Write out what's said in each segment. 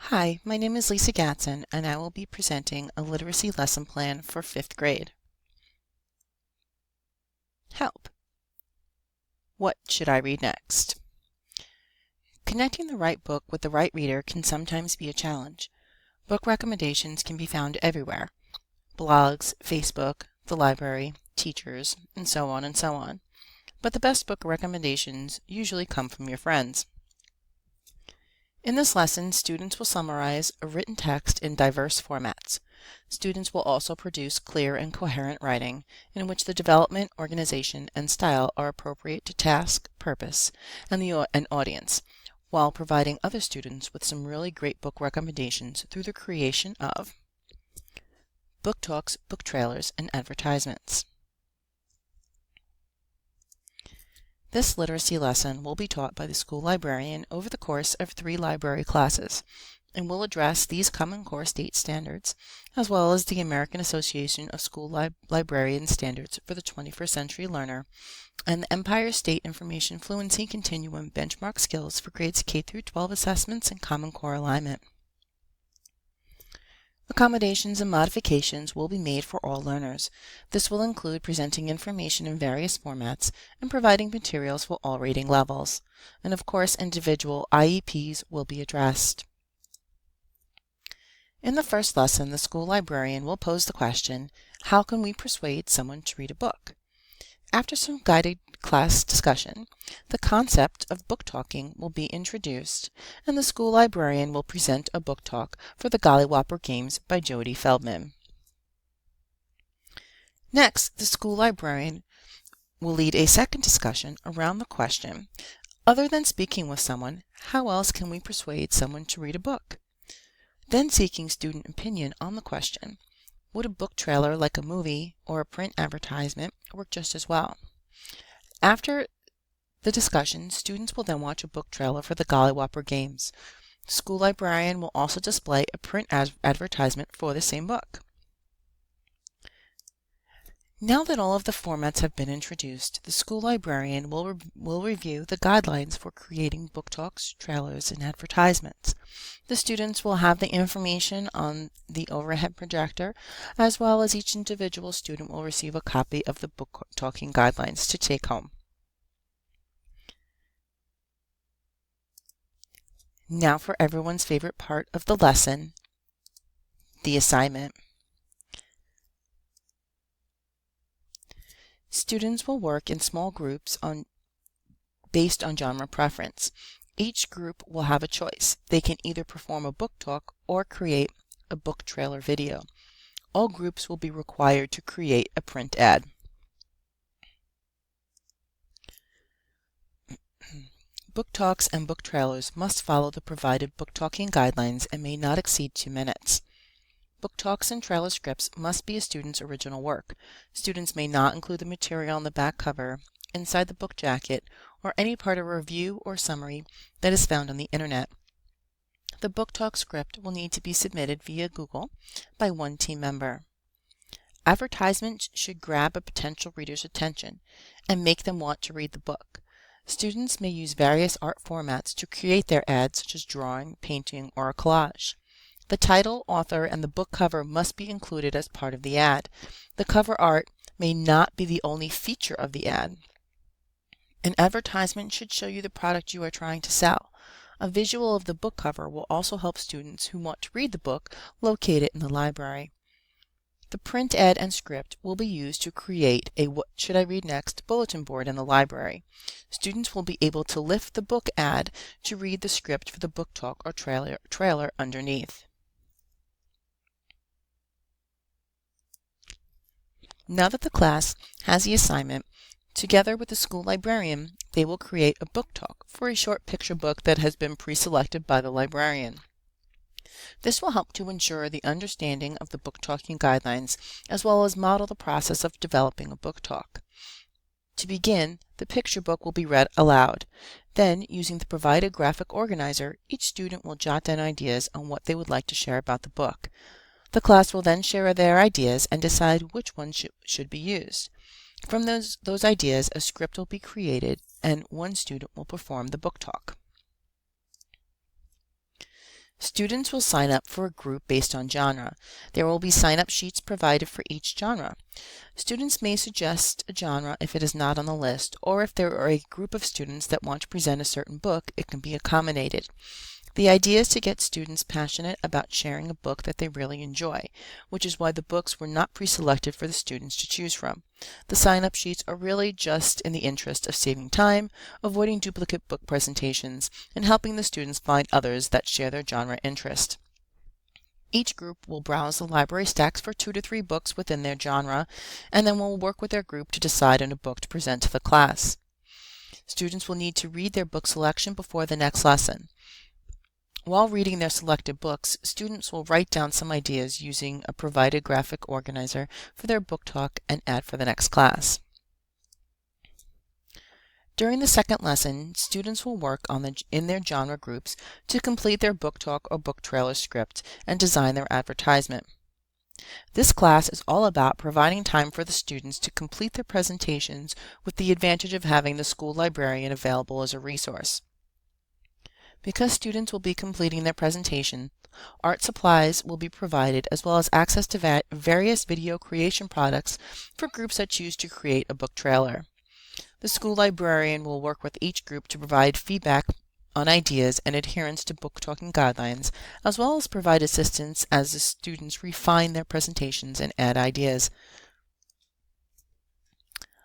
Hi, my name is Lisa Gatson, and I will be presenting a literacy lesson plan for 5th grade. Help! What should I read next? Connecting the right book with the right reader can sometimes be a challenge. Book recommendations can be found everywhere: blogs, Facebook, the library, teachers, and so on and so on. But the best book recommendations usually come from your friends. In this lesson, students will summarize a written text in diverse formats. Students will also produce clear and coherent writing in which the development, organization, and style are appropriate to task, purpose, and audience, while providing other students with some really great book recommendations through the creation of book talks, book trailers, and advertisements. This literacy lesson will be taught by the school librarian over the course of 3 library classes, and will address these Common Core state standards, as well as the American Association of School Librarian Standards for the 21st Century Learner, and the Empire State Information Fluency Continuum benchmark skills for grades K through 12 assessments and Common Core alignment. Accommodations and modifications will be made for all learners. This will include presenting information in various formats and providing materials for all rating levels. And of course, individual IEPs will be addressed. In the first lesson, the school librarian will pose the question, how can we persuade someone to read a book? After some guided class discussion, the concept of book talking will be introduced, and the school librarian will present a book talk for the Gollywhopper Games by Jody Feldman. Next, the school librarian will lead a second discussion around the question, other than speaking with someone, how else can we persuade someone to read a book? Then seeking student opinion on the question, would a book trailer like a movie or a print advertisement work just as well? After the discussion, students will then watch a book trailer for the Gollywhopper Games. The school librarian will also display a print advertisement for the same book. Now that all of the formats have been introduced, the school librarian will review the guidelines for creating book talks, trailers, and advertisements. The students will have the information on the overhead projector, as well as each individual student will receive a copy of the book talking guidelines to take home. Now for everyone's favorite part of the lesson, the assignment. Students will work in small groups based on genre preference. Each group will have a choice. They can either perform a book talk or create a book trailer video. All groups will be required to create a print ad. Book talks and book trailers must follow the provided book talking guidelines and may not exceed 2 minutes. Book talks and trailer scripts must be a student's original work. Students may not include the material on the back cover, inside the book jacket, or any part of a review or summary that is found on the internet. The book talk script will need to be submitted via Google by 1 team member. Advertisements should grab a potential reader's attention and make them want to read the book. Students may use various art formats to create their ads, such as drawing, painting, or a collage. The title, author, and the book cover must be included as part of the ad. The cover art may not be the only feature of the ad. An advertisement should show you the product you are trying to sell. A visual of the book cover will also help students who want to read the book locate it in the library. The print ad and script will be used to create a What Should I Read Next bulletin board in the library. Students will be able to lift the book ad to read the script for the book talk or trailer underneath. Now that the class has the assignment, together with the school librarian, they will create a book talk for a short picture book that has been pre-selected by the librarian. This will help to ensure the understanding of the book talking guidelines, as well as model the process of developing a book talk. To begin, the picture book will be read aloud. Then, using the provided graphic organizer, each student will jot down ideas on what they would like to share about the book. The class will then share their ideas and decide which ones should be used. From those ideas, a script will be created, and 1 student will perform the book talk. Students will sign up for a group based on genre. There will be sign-up sheets provided for each genre. Students may suggest a genre if it is not on the list, or if there are a group of students that want to present a certain book, it can be accommodated. The idea is to get students passionate about sharing a book that they really enjoy, which is why the books were not pre-selected for the students to choose from. The sign-up sheets are really just in the interest of saving time, avoiding duplicate book presentations, and helping the students find others that share their genre interest. Each group will browse the library stacks for 2 to 3 books within their genre, and then will work with their group to decide on a book to present to the class. Students will need to read their book selection before the next lesson. While reading their selected books, students will write down some ideas using a provided graphic organizer for their book talk and add for the next class. During the second lesson, students will work in their genre groups to complete their book talk or book trailer script and design their advertisement. This class is all about providing time for the students to complete their presentations with the advantage of having the school librarian available as a resource. Because students will be completing their presentation, art supplies will be provided as well as access to various video creation products for groups that choose to create a book trailer. The school librarian will work with each group to provide feedback on ideas and adherence to book talking guidelines, as well as provide assistance as the students refine their presentations and add ideas.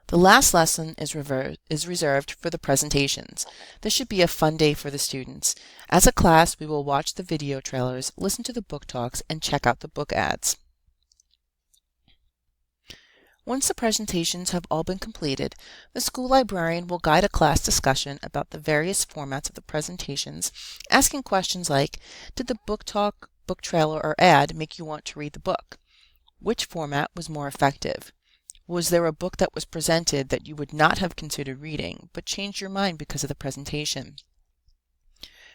The last lesson is reserved for the presentations. This should be a fun day for the students. As a class, we will watch the video trailers, listen to the book talks, and check out the book ads. Once the presentations have all been completed, the school librarian will guide a class discussion about the various formats of the presentations, asking questions like, did the book talk, book trailer, or ad make you want to read the book? Which format was more effective? Was there a book that was presented that you would not have considered reading, but changed your mind because of the presentation?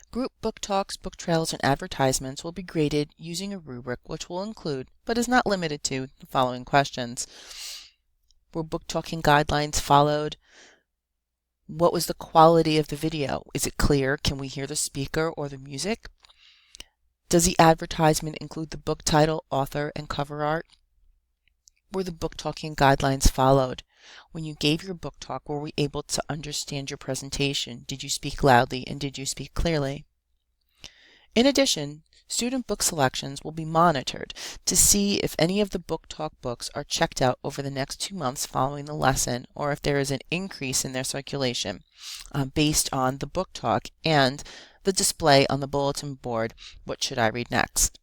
Group book talks, book trailers, and advertisements will be graded using a rubric which will include, but is not limited to, the following questions. Were book talking guidelines followed? What was the quality of the video? Is it clear? Can we hear the speaker or the music? Does the advertisement include the book title, author, and cover art? Were the book talking guidelines followed? When you gave your book talk, were we able to understand your presentation? Did you speak loudly and did you speak clearly? In addition, student book selections will be monitored to see if any of the book talk books are checked out over the next 2 months following the lesson, or if there is an increase in their circulation based on the book talk and the display on the bulletin board, What Should I Read Next?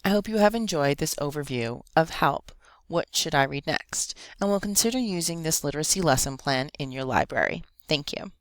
I hope you have enjoyed this overview of HELP, What Should I Read Next? And will consider using this literacy lesson plan in your library. Thank you.